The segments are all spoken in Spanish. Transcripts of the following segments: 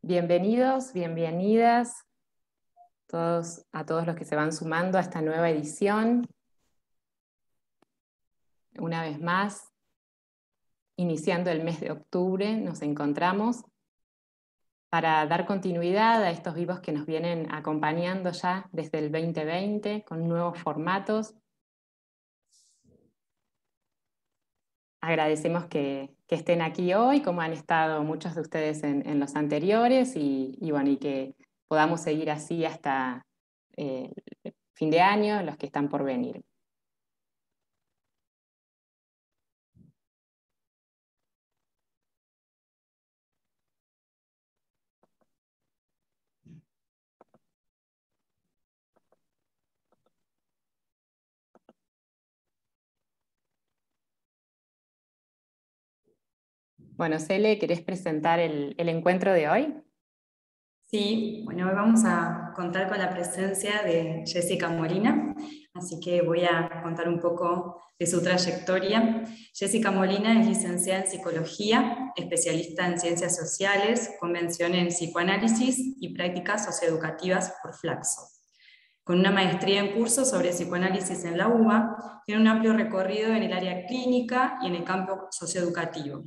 Bienvenidos, bienvenidas a todos los que se van sumando a esta nueva edición. Una vez más, iniciando el mes de octubre, nos encontramos para dar continuidad a estos vivos que nos vienen acompañando ya desde el 2020 con nuevos formatos. Agradecemos que estén aquí hoy, como han estado muchos de ustedes en los anteriores, y que podamos seguir así hasta fin de año, los que están por venir. Bueno, Cele, ¿querés presentar el encuentro de hoy? Sí, bueno, hoy vamos a contar con la presencia de Jessica Molina, así que voy a contar un poco de su trayectoria. Jessica Molina es licenciada en Psicología, especialista en Ciencias Sociales, convención en Psicoanálisis y Prácticas Socioeducativas por Flaxo. Con una maestría en curso sobre psicoanálisis en la UBA, tiene un amplio recorrido en el área clínica y en el campo socioeducativo.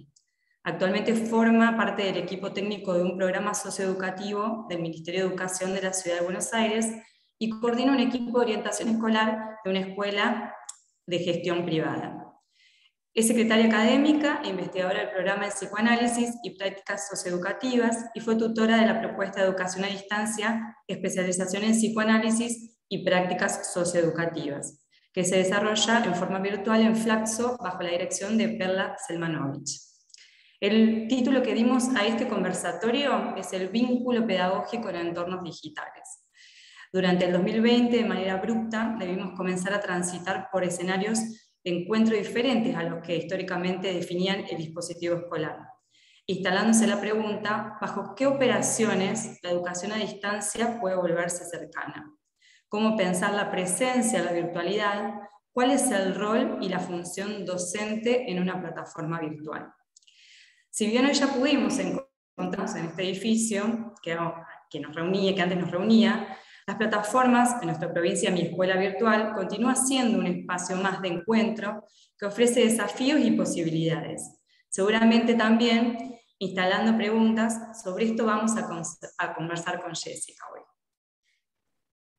Actualmente forma parte del equipo técnico de un programa socioeducativo del Ministerio de Educación de la Ciudad de Buenos Aires y coordina un equipo de orientación escolar de una escuela de gestión privada. Es secretaria académica e investigadora del programa de psicoanálisis y prácticas socioeducativas y fue tutora de la propuesta de educación a distancia, especialización en psicoanálisis y prácticas socioeducativas, que se desarrolla en forma virtual en Flaxo bajo la dirección de Perla Selmanovich. El título que dimos a este conversatorio es el vínculo pedagógico en entornos digitales. Durante el 2020, de manera abrupta, debimos comenzar a transitar por escenarios de encuentro diferentes a los que históricamente definían el dispositivo escolar, instalándose la pregunta, ¿bajo qué operaciones la educación a distancia puede volverse cercana? ¿Cómo pensar la presencia, la virtualidad? ¿Cuál es el rol y la función docente en una plataforma virtual? Si bien hoy ya pudimos encontrarnos en este edificio que antes nos reunía, las plataformas en nuestra provincia Mi Escuela Virtual continúa siendo un espacio más de encuentro que ofrece desafíos y posibilidades. Seguramente también instalando preguntas, sobre esto vamos a conversar con Jessica hoy.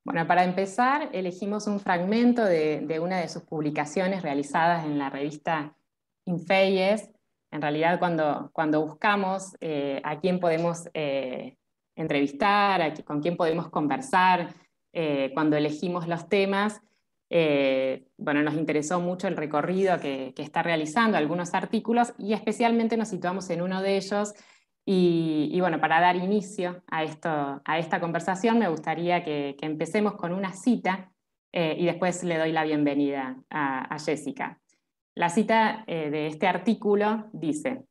Bueno, para empezar, elegimos un fragmento de una de sus publicaciones realizadas en la revista Infeyes. En realidad, cuando buscamos a quién podemos entrevistar, con quién podemos conversar, cuando elegimos los temas, nos interesó mucho el recorrido que está realizando, algunos artículos, y especialmente nos situamos en uno de ellos. Y bueno, para dar inicio a esta conversación, me gustaría que empecemos con una cita y después le doy la bienvenida a Jessica. La cita de este artículo dice: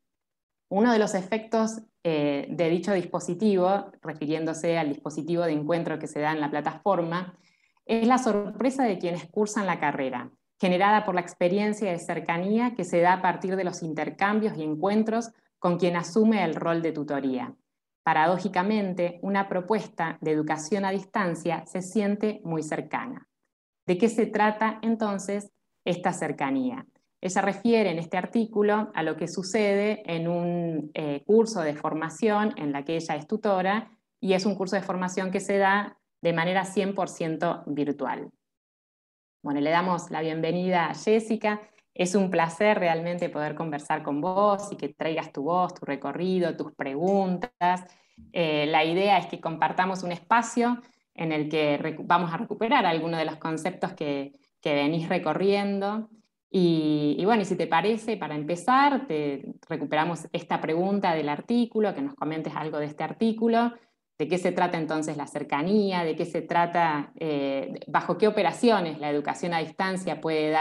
uno de los efectos de dicho dispositivo, refiriéndose al dispositivo de encuentro que se da en la plataforma, es la sorpresa de quienes cursan la carrera, generada por la experiencia de cercanía que se da a partir de los intercambios y encuentros con quien asume el rol de tutoría. Paradójicamente, una propuesta de educación a distancia se siente muy cercana. ¿De qué se trata entonces esta cercanía? Ella refiere en este artículo a lo que sucede en un curso de formación en la que ella es tutora, y es un curso de formación que se da de manera 100% virtual. Bueno, le damos la bienvenida a Jessica. Es un placer realmente poder conversar con vos y que traigas tu voz, tu recorrido, tus preguntas. La idea es que compartamos un espacio en el que vamos a recuperar algunos de los conceptos que venís recorriendo. Y bueno, y si te parece, para empezar, recuperamos esta pregunta del artículo, que nos comentes algo de este artículo. ¿De qué se trata entonces la cercanía? ¿De qué se trata, bajo qué operaciones la educación a distancia puede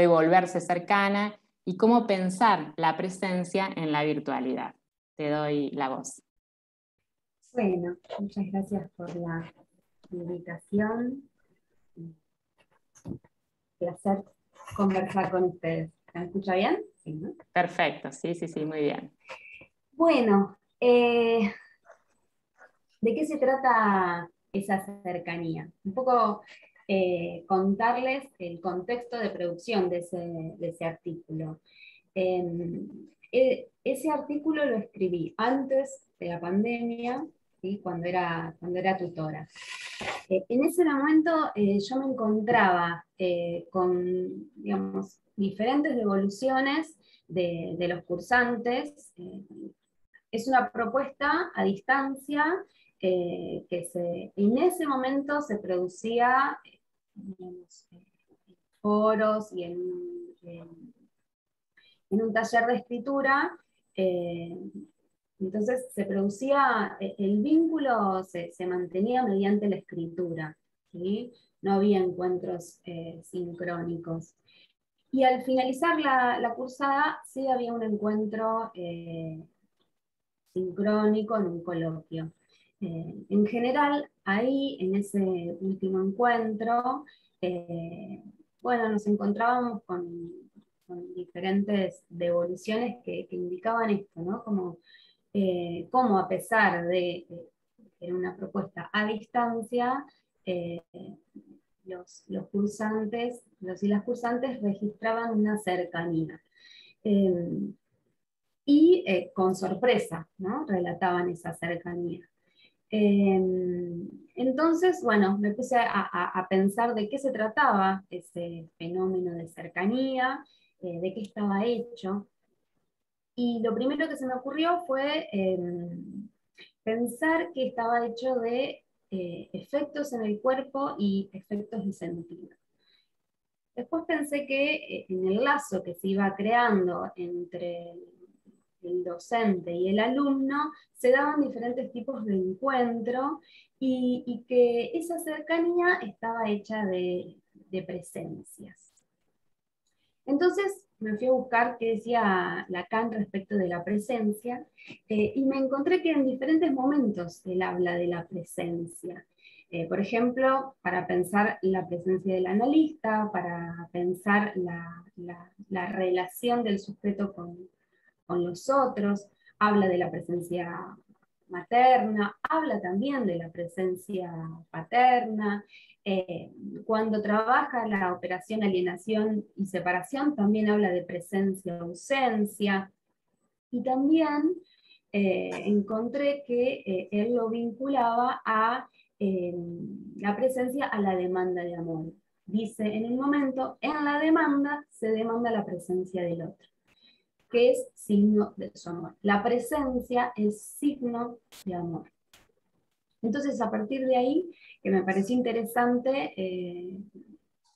volverse cercana? ¿Y cómo pensar la presencia en la virtualidad? Te doy la voz. Bueno, muchas gracias por la invitación. Placer conversar con ustedes. ¿Me escucha bien? Sí, ¿no? Perfecto, sí, muy bien. Bueno, ¿De qué se trata esa cercanía? Un poco contarles el contexto de producción de ese artículo. Ese artículo lo escribí antes de la pandemia, ¿sí? Cuando era tutora. En ese momento yo me encontraba con, digamos, diferentes devoluciones de los cursantes. Es una propuesta a distancia en ese momento se producía, digamos, en foros y en un taller de escritura. eh, entonces se producía, el vínculo se mantenía mediante la escritura, ¿sí? No había encuentros sincrónicos. Y al finalizar la cursada sí había un encuentro sincrónico en un coloquio. En general, ahí, en ese último encuentro, bueno, nos encontrábamos con diferentes devoluciones que indicaban esto, ¿no? Como a pesar de que era una propuesta a distancia, eh, los cursantes, los y las cursantes registraban una cercanía. Eh, con sorpresa, ¿no? Relataban esa cercanía. Entonces, bueno, me puse a pensar de qué se trataba ese fenómeno de cercanía, de qué estaba hecho. Y lo primero que se me ocurrió fue pensar que estaba hecho de efectos en el cuerpo y efectos de sentido. Después pensé que en el lazo que se iba creando entre el docente y el alumno se daban diferentes tipos de encuentro y que esa cercanía estaba hecha de presencias. Entonces me fui a buscar qué decía Lacan respecto de la presencia, y me encontré que en diferentes momentos él habla de la presencia. Por ejemplo, para pensar la presencia del analista, para pensar la relación del sujeto con los otros, habla de la presencia materna, habla también de la presencia paterna. Cuando trabaja la operación alienación y separación, también habla de presencia-ausencia. Y también encontré que él lo vinculaba a la presencia a la demanda de amor. Dice, en el momento, en la demanda, se demanda la presencia del otro, que es signo de su amor. La presencia es signo de amor. Entonces, a partir de ahí, que me pareció interesante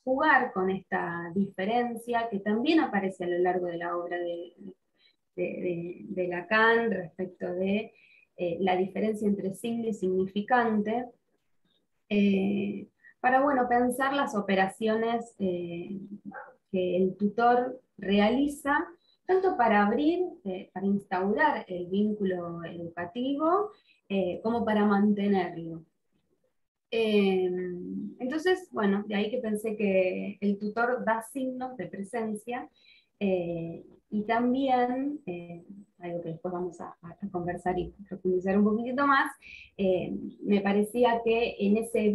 jugar con esta diferencia que también aparece a lo largo de la obra de Lacan respecto de la diferencia entre signo y significante, para, bueno, pensar las operaciones que el tutor realiza, tanto para abrir, para instaurar el vínculo educativo, como para mantenerlo. Entonces, bueno, de ahí que pensé que el tutor da signos de presencia, y también, algo que después vamos a conversar y profundizar un poquitito más, me parecía que en ese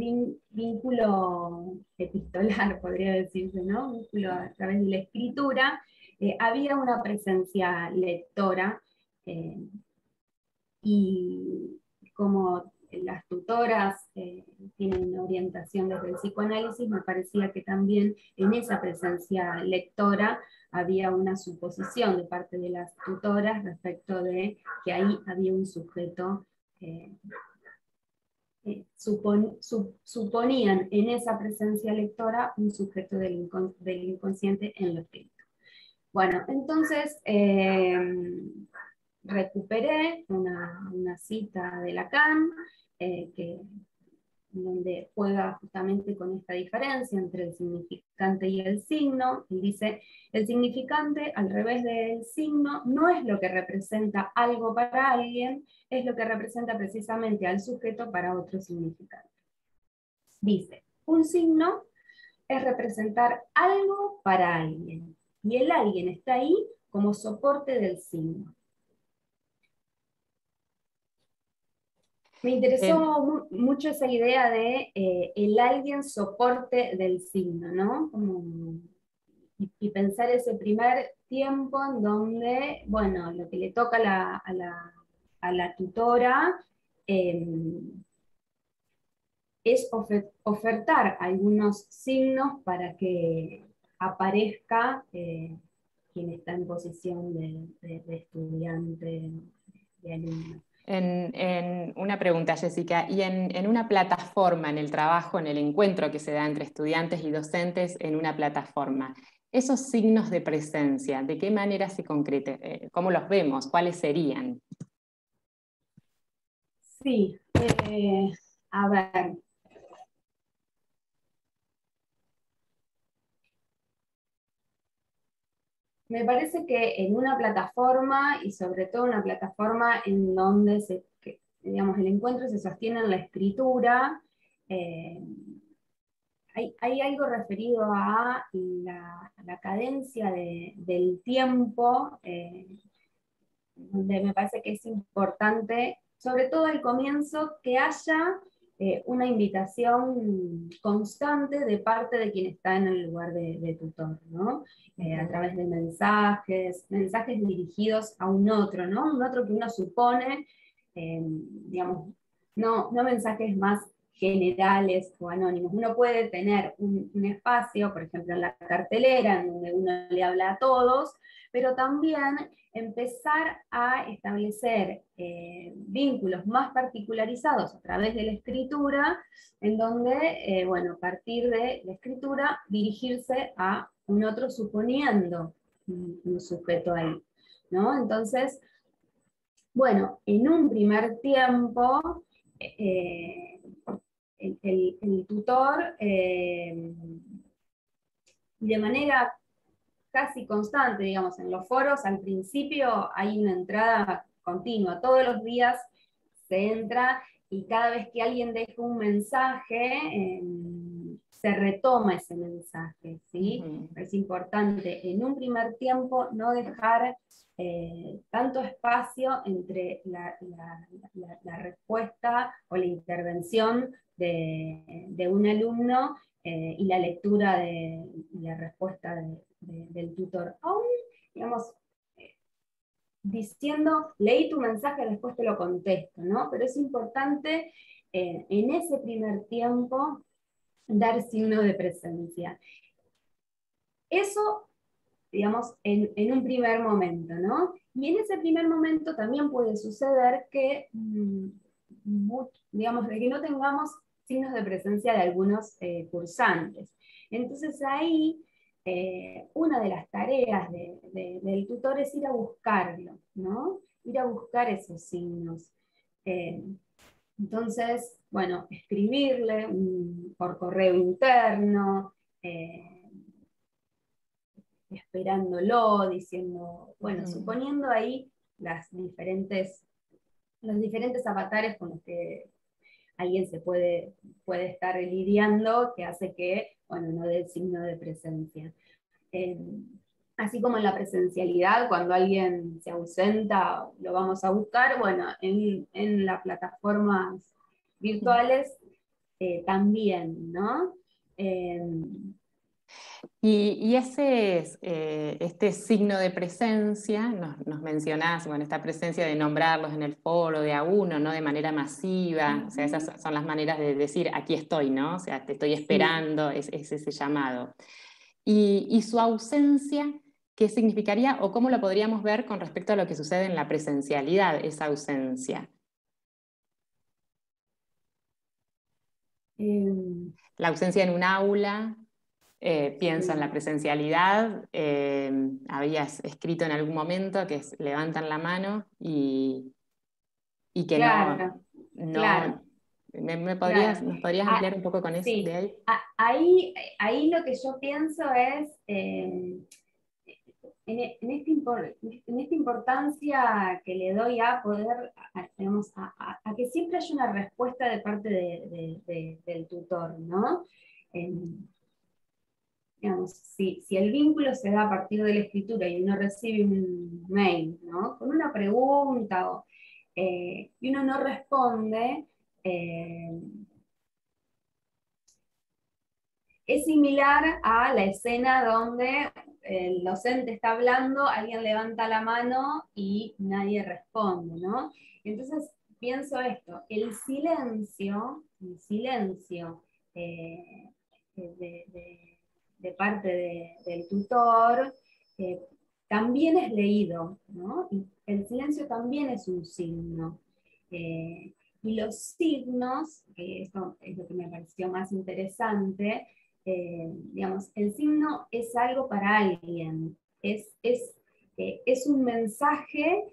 vínculo epistolar, podría decirse, ¿no? Vínculo a través de la escritura, había una presencia lectora, y como las tutoras tienen orientación desde el psicoanálisis, me parecía que también en esa presencia lectora había una suposición de parte de las tutoras respecto de que ahí había un sujeto, suponían en esa presencia lectora un sujeto del inconsciente en lo escrito. Bueno, entonces recuperé una cita de Lacan, donde juega justamente con esta diferencia entre el significante y el signo, y dice, el significante, al revés del signo, no es lo que representa algo para alguien, es lo que representa precisamente al sujeto para otro significante. Dice, un signo es representar algo para alguien, y el alguien está ahí como soporte del signo. Me interesó mucho esa idea de el alguien soporte del signo, ¿no? Y pensar ese primer tiempo en donde, bueno, lo que le toca a la tutora eh, es ofertar algunos signos para que aparezca quien está en posición de estudiante, de alumno. Una pregunta, Jessica, y en una plataforma, en el trabajo, en el encuentro que se da entre estudiantes y docentes en una plataforma, esos signos de presencia, ¿de qué manera se concretan? ¿Cómo los vemos? ¿Cuáles serían? Sí, a ver. Me parece que en una plataforma, y sobre todo una plataforma en donde digamos, el encuentro se sostiene en la escritura, hay algo referido a la cadencia del tiempo, donde me parece que es importante, sobre todo al comienzo, que haya una invitación constante de parte de quien está en el lugar de tutor, ¿no? A través de mensajes dirigidos a un otro, ¿no? Un otro que uno supone, digamos, no mensajes más generales o anónimos. Uno puede tener un espacio, por ejemplo, en la cartelera, en donde uno le habla a todos, pero también empezar a establecer vínculos más particularizados a través de la escritura, en donde, bueno, a partir de la escritura, dirigirse a un otro suponiendo un sujeto ahí, ¿no? Entonces, bueno, en un primer tiempo, el tutor, de manera casi constante, digamos, en los foros, al principio hay una entrada continua, todos los días se entra y cada vez que alguien deja un mensaje, se retoma ese mensaje, ¿sí? Es importante en un primer tiempo no dejar tanto espacio entre la respuesta o la intervención de un alumno y la lectura y la respuesta del tutor. Aún, digamos, diciendo, leí tu mensaje, después te lo contesto, ¿no? Pero es importante en ese primer tiempo dar signo de presencia. Eso, digamos, en un primer momento, ¿no? Y en ese primer momento también puede suceder que, digamos, de que no tengamos signos de presencia de algunos cursantes. Entonces ahí, una de las tareas del tutor es ir a buscarlo, ¿no? Ir a buscar esos signos. Entonces, bueno, escribirle por correo interno, esperándolo, diciendo, bueno, suponiendo ahí los diferentes avatares con los que alguien se puede estar lidiando, que hace que, bueno, no dé el signo de presencia. Así como en la presencialidad, cuando alguien se ausenta, lo vamos a buscar, bueno, en las plataformas virtuales también, ¿no? Y este signo de presencia, nos mencionás, bueno, esta presencia de nombrarlos en el foro de a uno, ¿no? De manera masiva, o sea, esas son las maneras de decir, aquí estoy, ¿no? O sea, te estoy esperando, es ese llamado. Y su ausencia, ¿qué significaría o cómo la podríamos ver con respecto a lo que sucede en la presencialidad, esa ausencia? La ausencia en un aula, pienso en la presencialidad, habías escrito en algún momento que levantan la mano y que claro, claro. ¿nos Claro. podrías ampliar un poco con eso de Sí, ahí? ahí lo que yo pienso es en esta importancia que le doy a poder, digamos, a que siempre haya una respuesta de parte del tutor, ¿no? Digamos, si el vínculo se da a partir de la escritura y uno recibe un mail, ¿no? Con una pregunta y uno no responde, es similar a la escena donde el docente está hablando, alguien levanta la mano y nadie responde, ¿no? Entonces pienso esto, el silencio de parte del tutor también es leído, ¿no? Y el silencio también es un signo. Y los signos, que esto es lo que me pareció más interesante, digamos, el signo es algo para alguien, es un mensaje,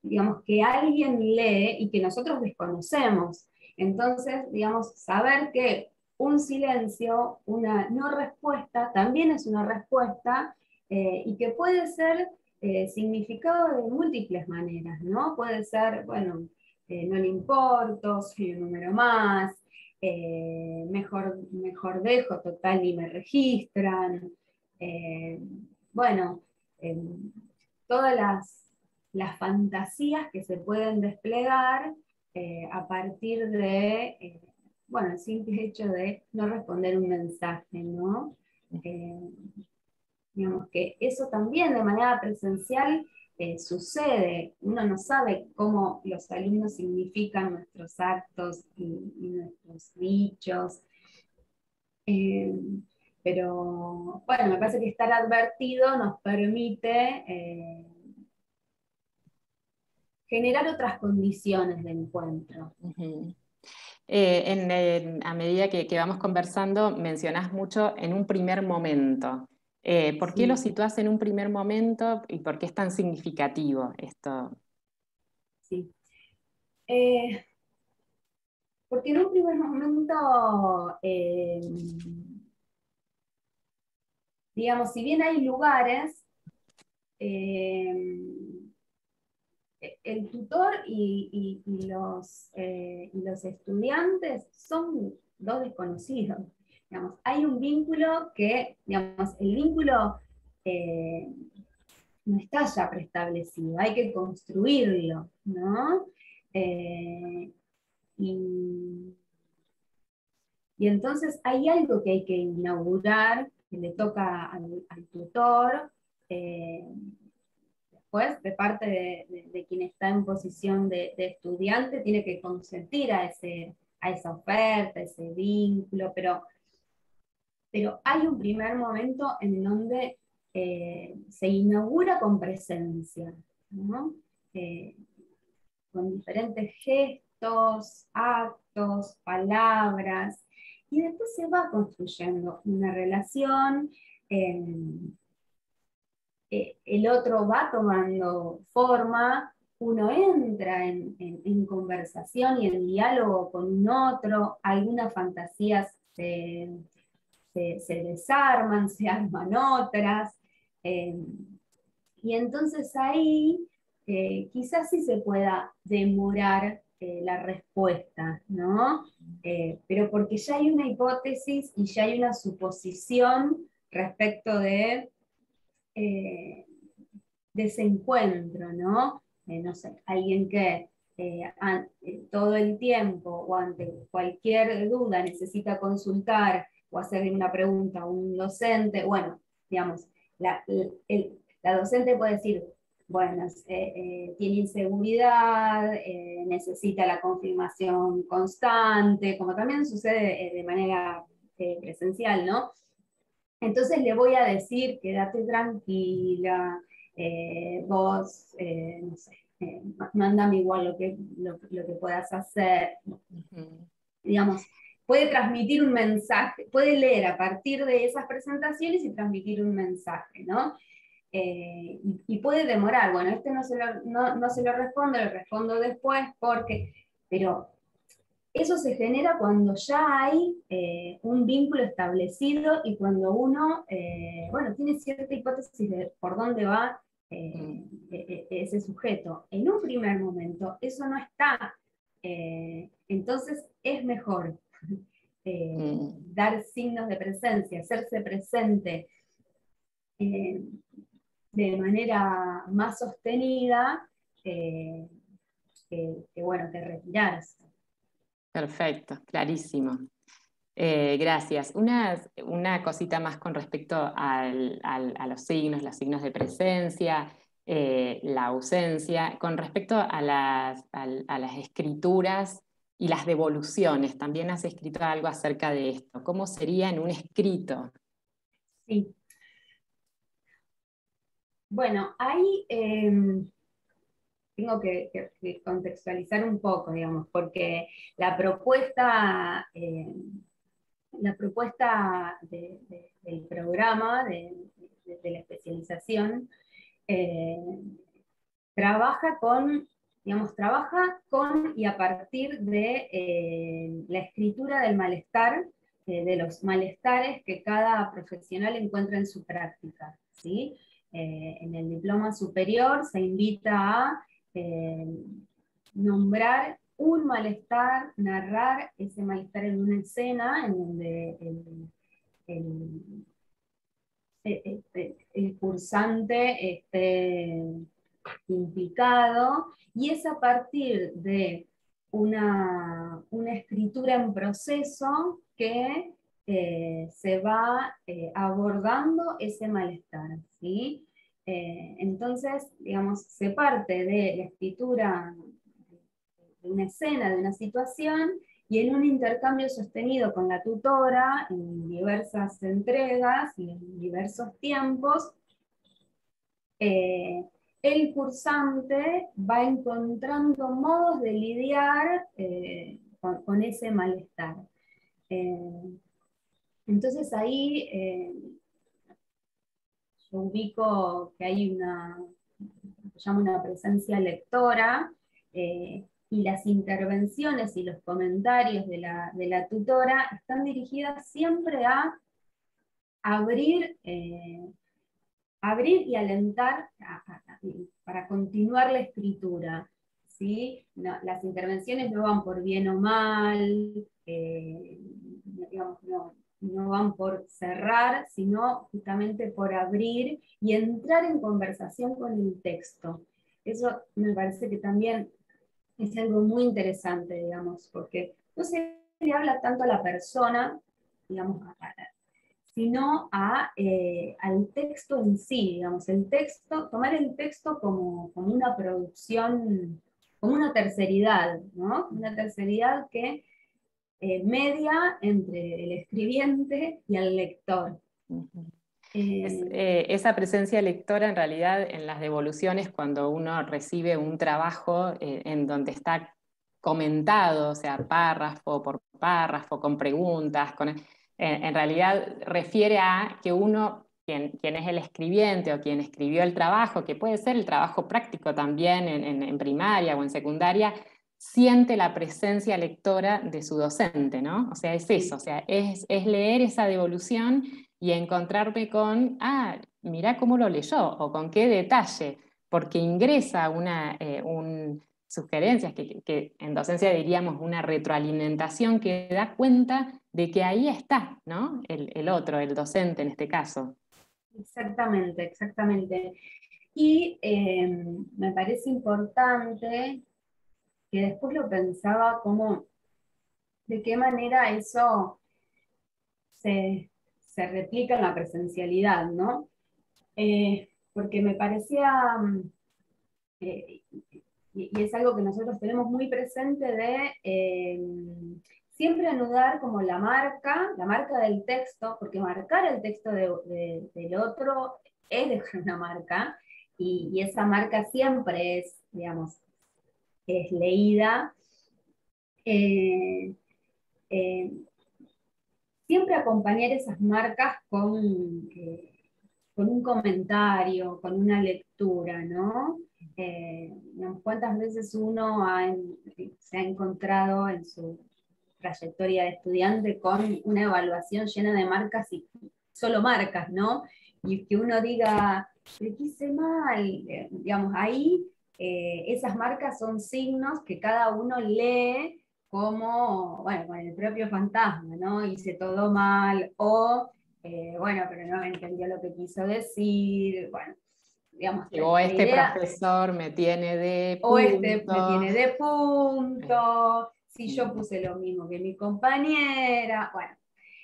digamos, que alguien lee y que nosotros desconocemos. Entonces, digamos, saber que un silencio, una no respuesta, también es una respuesta y que puede ser significado de múltiples maneras, ¿no? Puede ser, bueno, no le importo, soy un número más, mejor dejo, total, y me registran. Eh, bueno, eh, todas las fantasías que se pueden desplegar a partir de, bueno, el simple hecho de no responder un mensaje, ¿no? Eh, digamos que eso también de manera presencial sucede. Uno no sabe cómo los alumnos significan nuestros actos y nuestros dichos. Eh, pero bueno, me parece que estar advertido nos permite generar otras condiciones de encuentro. A medida que vamos conversando, mencionás mucho en un primer momento. ¿Por qué lo Sí, situás en un primer momento y por qué es tan significativo esto? sí. Eh, porque en un primer momento, digamos, si bien hay lugares, eh, el tutor y los estudiantes son dos desconocidos. Digamos, hay un vínculo que, digamos, el vínculo no está ya preestablecido, hay que construirlo, ¿no? Eh, y, y entonces hay algo que hay que inaugurar, que le toca al tutor, eh, después, de parte de quien está en posición de estudiante, tiene que consentir a esa oferta, ese vínculo, pero hay un primer momento en donde se inaugura con presencia, ¿no? Eh, con diferentes gestos, actos, palabras, y después se va construyendo una relación, el otro va tomando forma, uno entra en conversación y en diálogo con un otro, algunas fantasías se desarman, se arman otras, eh, y entonces ahí quizás sí se pueda demorar la respuesta, ¿no? Pero porque ya hay una hipótesis y ya hay una suposición respecto eh, de ese encuentro, ¿no? No sé, alguien que todo el tiempo o ante cualquier duda necesita consultar o hacerle una pregunta a un docente, bueno, digamos, la docente puede decir, bueno, tiene inseguridad, necesita la confirmación constante, como también sucede de manera presencial, ¿no? Entonces le voy a decir, quédate tranquila, vos, no sé, mándame igual lo que puedas hacer. Digamos, puede transmitir un mensaje, puede leer a partir de esas presentaciones y transmitir un mensaje, ¿no? Y puede demorar, bueno, no se lo respondo después porque, pero eso se genera cuando ya hay un vínculo establecido y cuando uno, bueno, tiene cierta hipótesis de por dónde va ese sujeto. En un primer momento eso no está. Entonces es mejor dar signos de presencia, hacerse presente de manera más sostenida, bueno, que retirarse. Perfecto, clarísimo. Gracias. Una cosita más con respecto a los signos de presencia, la ausencia, con respecto a las escrituras y las devoluciones. También has escrito algo acerca de esto. ¿Cómo sería en un escrito? Sí. Bueno, ahí tengo que contextualizar un poco, digamos, porque la propuesta del programa, de la especialización, eh, trabaja con y a partir de la escritura del malestar, de los malestares que cada profesional encuentra en su práctica, ¿sí? En el diploma superior se invita a nombrar un malestar, narrar ese malestar en una escena en donde el cursante esté implicado, y es a partir de una escritura en proceso que se va abordando ese malestar, ¿sí? Entonces, digamos, se parte de la escritura de una escena, de una situación, y en un intercambio sostenido con la tutora, en diversas entregas y en diversos tiempos, el cursante va encontrando modos de lidiar con ese malestar. Entonces ahí yo ubico que hay se llama una presencia lectora, y las intervenciones y los comentarios de la tutora están dirigidas siempre a abrir y alentar para continuar la escritura, ¿sí? No, las intervenciones no van por bien o mal, digamos, no van por cerrar, sino justamente por abrir y entrar en conversación con el texto. Eso me parece que también es algo muy interesante, digamos, porque no se le habla tanto a la persona, digamos, sino al texto en sí, digamos, el texto, tomar el texto como una producción, como una terceridad, ¿no? Una terceridad que media entre el escribiente y el lector. Esa presencia lectora en realidad en las devoluciones, cuando uno recibe un trabajo en donde está comentado, o sea, párrafo por párrafo, con preguntas, en realidad refiere a que uno, quien es el escribiente o quien escribió el trabajo, que puede ser el trabajo práctico también en primaria o en secundaria, siente la presencia lectora de su docente, ¿no? O sea, es eso, o sea, es leer esa devolución y encontrarme con, mirá cómo lo leyó, o con qué detalle, porque ingresa sugerencias que en docencia diríamos una retroalimentación que da cuenta de que ahí está, ¿no? El otro, el docente en este caso. Exactamente, exactamente. Y me parece importante que después lo pensaba como, de qué manera eso se replica en la presencialidad, ¿no? Porque me parecía, eh, y es algo que nosotros tenemos muy presente de siempre anudar como la marca del texto, porque marcar el texto del otro es dejar una marca, y esa marca siempre es, digamos, es leída. Eh, eh, Siempre acompañar esas marcas con un comentario, con una lectura, ¿no? ¿Cuántas veces uno se ha encontrado en su trayectoria de estudiante con una evaluación llena de marcas y solo marcas, ¿no? Y que uno diga, ¿qué hice mal? Digamos, ahí esas marcas son signos que cada uno lee como, bueno, con el propio fantasma, ¿no? Hice todo mal, o, bueno, pero no me entendió lo que quiso decir, bueno. digamos, O la este idea, profesor me tiene de o este me punto. tiene de punto, si yo puse lo mismo que mi compañera, bueno.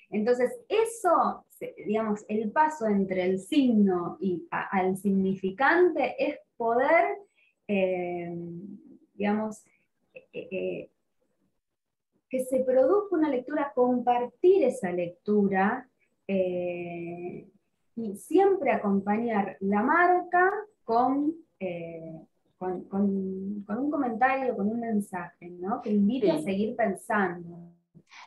Entonces, eso, digamos, el paso entre el signo y al significante es poder, digamos, que se produzca una lectura, compartir esa lectura, y siempre acompañar la marca con un comentario, con un mensaje, ¿no? Que invite a Sí. seguir pensando.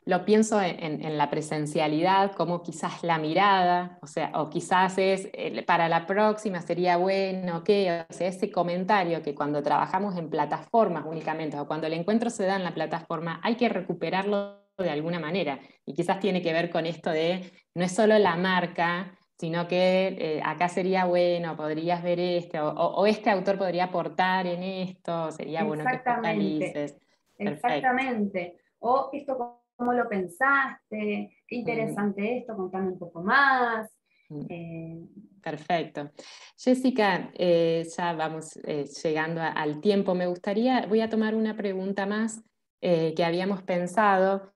Lo pienso en la presencialidad, como quizás la mirada, o sea, o quizás es para la próxima sería bueno, ¿qué? O sea, ese comentario que cuando trabajamos en plataformas únicamente, o cuando el encuentro se da en la plataforma, hay que recuperarlo de alguna manera. Y quizás tiene que ver con esto de, no es solo la marca, sino que acá sería bueno, podrías ver este, o este autor podría aportar en esto, sería bueno que Exactamente, focalices. Perfecto. exactamente. O esto, ¿cómo lo pensaste? Qué Mm. interesante esto, contame un poco más. Mm. Eh, Perfecto. Jessica, ya vamos llegando al tiempo. Me gustaría, voy a tomar una pregunta más que habíamos pensado,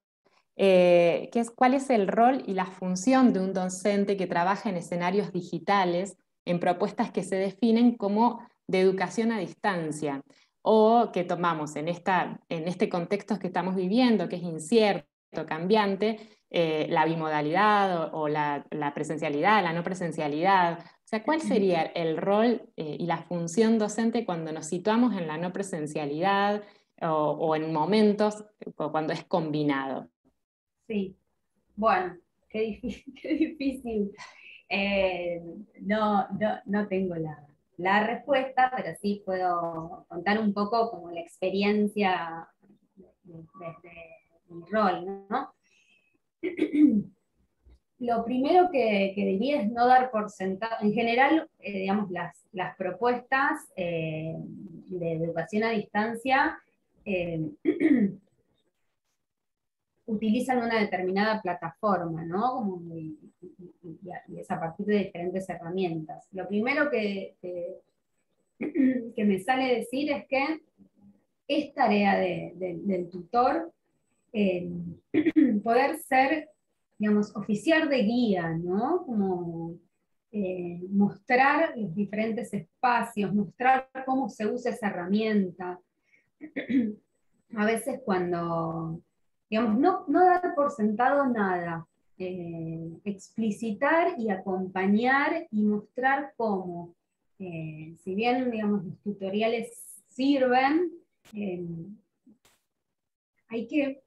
que es cuál es el rol y la función de un docente que trabaja en escenarios digitales, en propuestas que se definen como de educación a distancia, o que tomamos en este contexto que estamos viviendo, que es incierto, cambiante, la bimodalidad o la presencialidad, la no presencialidad. O sea, ¿cuál sería el rol y la función docente cuando nos situamos en la no presencialidad o en momentos o cuando es combinado? sí, bueno, qué difícil, qué difícil. Eh, no tengo la respuesta, pero sí puedo contar un poco como la experiencia desde mi rol, ¿no? Lo primero que diría es no dar por sentado, en general, digamos, las propuestas de educación a distancia eh, utilizan una determinada plataforma, ¿no? Y es a partir de diferentes herramientas. Lo primero que me sale decir es que es tarea del tutor eh, poder ser, digamos, oficiar de guía, ¿no? Como mostrar los diferentes espacios, mostrar cómo se usa esa herramienta. A veces cuando, digamos, no dar por sentado nada, explicitar y acompañar y mostrar cómo. Si bien, digamos, los tutoriales sirven, eh, hay que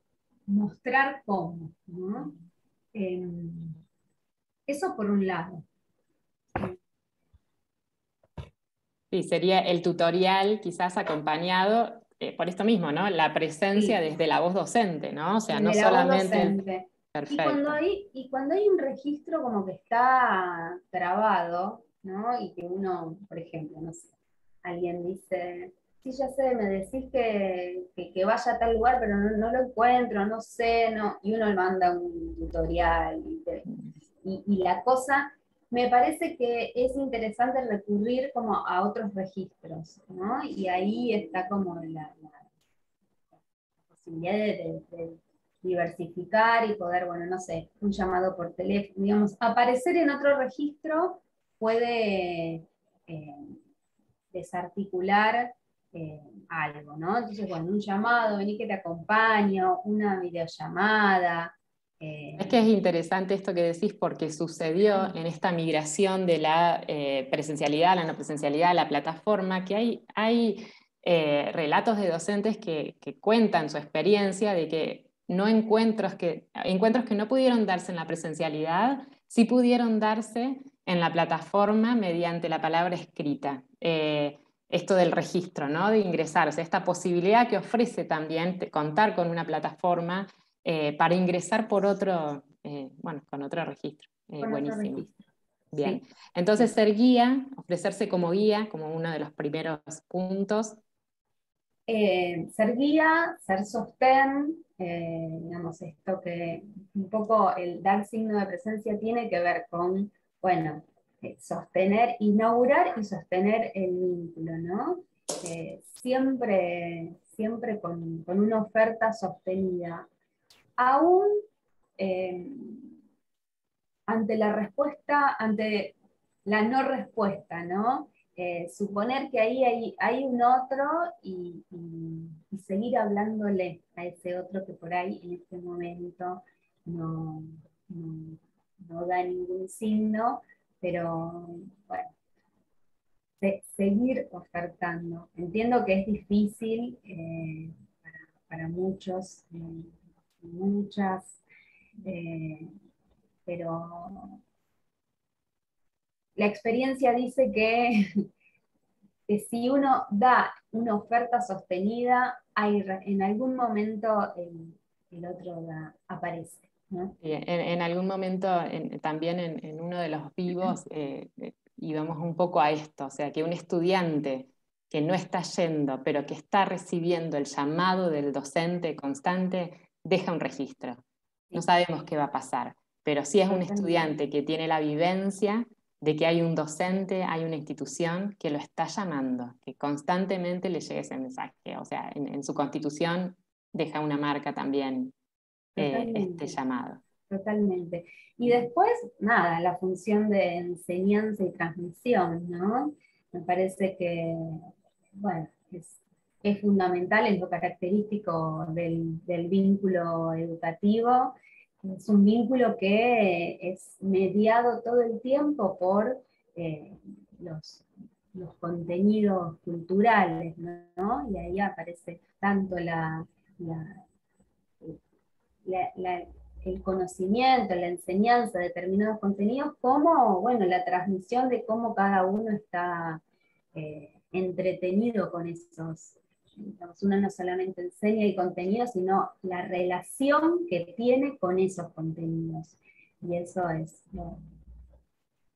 mostrar cómo, ¿no? Eh, Eso por un lado. Sí, sería el tutorial quizás acompañado por esto mismo, ¿no? La presencia Sí, desde la voz docente, ¿no? O sea, no desde la voz solamente el... docente. Perfecto. Y cuando hay un registro como que está trabado, ¿no? Y que uno, por ejemplo, no sé, alguien dice, sí, ya sé, me decís que vaya a tal lugar, pero no lo encuentro, no sé, no, y uno le manda un tutorial y la cosa, me parece que es interesante recurrir como a otros registros, ¿no? Y ahí está como la posibilidad de diversificar y poder, bueno, no sé, un llamado por teléfono, digamos, aparecer en otro registro puede desarticular algo, ¿no? Entonces, bueno, un llamado, vení que te acompaño, una videollamada. Es que es interesante esto que decís porque sucedió en esta migración de la presencialidad a la no presencialidad a la plataforma, que hay relatos de docentes que cuentan su experiencia de que encuentros que no pudieron darse en la presencialidad, sí pudieron darse en la plataforma mediante la palabra escrita. Esto del registro, ¿no? De ingresar, o sea, esta posibilidad que ofrece también contar con una plataforma para ingresar por otro, bueno, con otro registro. Con otro Buenísimo. registro. Bien. Sí, Entonces, sí. ser guía, ofrecerse como guía, como uno de los primeros puntos. Ser guía, ser sostén, digamos, esto que un poco el dar signo de presencia tiene que ver con, bueno, sostener, inaugurar y sostener el vínculo, ¿no? Siempre, siempre con una oferta sostenida. Aún ante la respuesta, ante la no respuesta, ¿no? Suponer que ahí hay un otro y seguir hablándole a ese otro que por ahí en este momento no, no, no da ningún signo, pero bueno, seguir ofertando. Entiendo que es difícil para muchos, muchas, pero la experiencia dice que si uno da una oferta sostenida, en algún momento el otro aparece, ¿no? En algún momento, también en uno de los vivos, íbamos un poco a esto, o sea, que un estudiante que no está yendo, pero que está recibiendo el llamado del docente constante, deja un registro. No sabemos qué va a pasar, pero sí es un estudiante que tiene la vivencia de que hay un docente, hay una institución que lo está llamando, que constantemente le llega ese mensaje. O sea, en su constitución deja una marca también este llamado. Totalmente. Y después, nada, la función de enseñanza y transmisión, ¿no? Me parece que, bueno, es fundamental, es lo característico del vínculo educativo. Es un vínculo que es mediado todo el tiempo por los, los contenidos culturales, ¿no? Y ahí aparece tanto el conocimiento, la enseñanza de determinados contenidos, como, bueno, la transmisión de cómo cada uno está entretenido con esos. Entonces, uno no solamente enseña el contenido, sino la relación que tiene con esos contenidos. Y eso es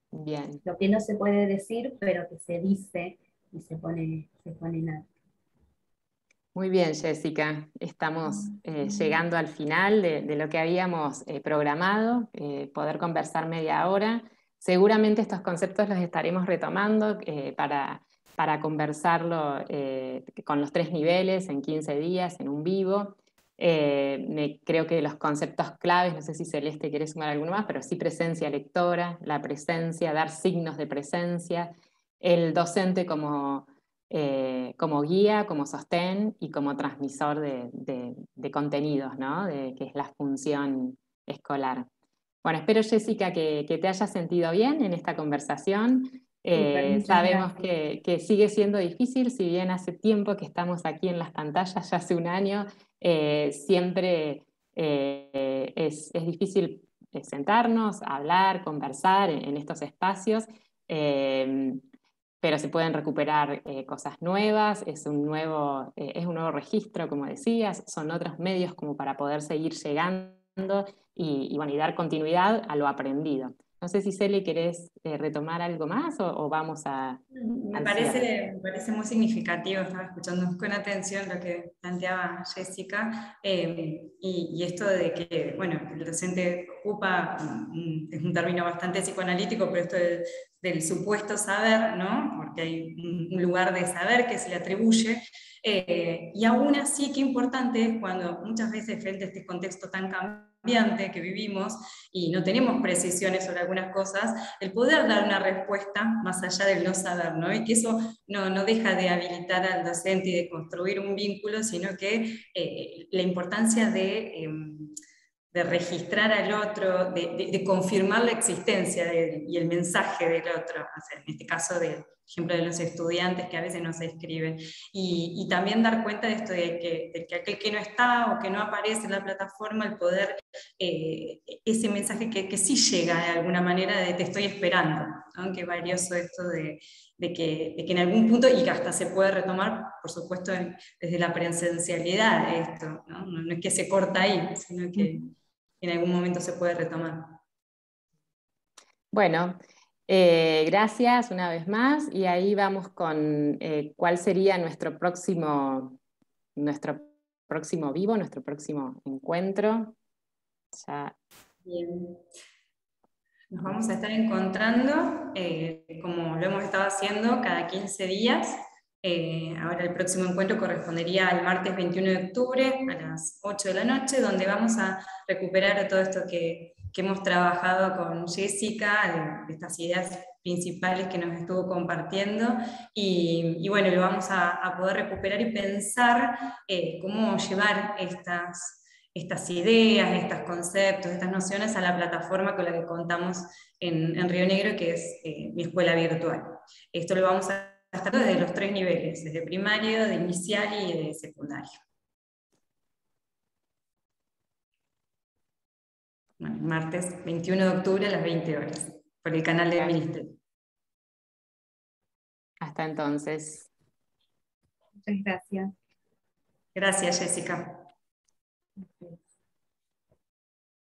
Bien. lo que no se puede decir, pero que se dice y se pone en alto. Muy bien, Jessica. Estamos llegando al final de lo que habíamos programado, poder conversar media hora. Seguramente estos conceptos los estaremos retomando para conversarlo con los 3 niveles en 15 días, en un vivo. Creo que los conceptos claves, no sé si Celeste quiere sumar alguno más, pero sí presencia lectora, la presencia, dar signos de presencia, el docente como guía, como sostén y como transmisor de contenidos, ¿no? Que es la función escolar. Bueno, espero, Jessica, que te hayas sentido bien en esta conversación. Sabemos que sigue siendo difícil, si bien hace tiempo que estamos aquí en las pantallas, ya hace un año, siempre es difícil sentarnos, hablar, conversar en estos espacios. Pero se pueden recuperar cosas nuevas, es un nuevo registro, como decías, son otros medios como para poder seguir llegando bueno, y dar continuidad a lo aprendido. No sé si Celi querés retomar algo más o vamos Me al cierre. parece muy significativo, estaba escuchando con atención lo que planteaba Jessica, y esto de que, bueno, el docente ocupa, es un término bastante psicoanalítico, pero esto del supuesto saber, ¿no? Porque hay un lugar de saber que se le atribuye, y aún así qué importante es cuando muchas veces frente a este contexto tan cambiante que vivimos y no tenemos precisiones sobre algunas cosas, el poder dar una respuesta más allá del no saber, ¿no? Y que eso no deja de habilitar al docente y de construir un vínculo, sino que la importancia de registrar al otro, de confirmar la existencia y el mensaje del otro, o sea, en este caso del ejemplo de los estudiantes que a veces no se escriben, y también dar cuenta de esto de que aquel que no está o que no aparece en la plataforma, el poder, ese mensaje que sí llega de alguna manera de te estoy esperando, ¿no? Que valioso esto de que en algún punto, y que hasta se puede retomar, por supuesto, desde la presencialidad esto, ¿no? No es que se corta ahí, sino que en algún momento se puede retomar. Bueno, gracias una vez más y ahí vamos con cuál sería nuestro próximo vivo, nuestro próximo encuentro. Ya. Bien. Nos vamos a estar encontrando, como lo hemos estado haciendo, cada 15 días. Ahora el próximo encuentro correspondería al martes 21 de octubre a las 8 de la noche, donde vamos a recuperar todo esto que hemos trabajado con Jessica, de estas ideas principales que nos estuvo compartiendo, y bueno, lo vamos a poder recuperar y pensar cómo llevar estas ideas, estos conceptos, estas nociones a la plataforma con la que contamos en Río Negro, que es mi escuela virtual. Esto lo vamos a estar desde los 3 niveles, desde primario, de inicial y de secundario. Bueno, martes 21 de octubre a las 20 horas, por el canal del Ministerio. Hasta entonces. Muchas gracias. Gracias, Jessica. Gracias.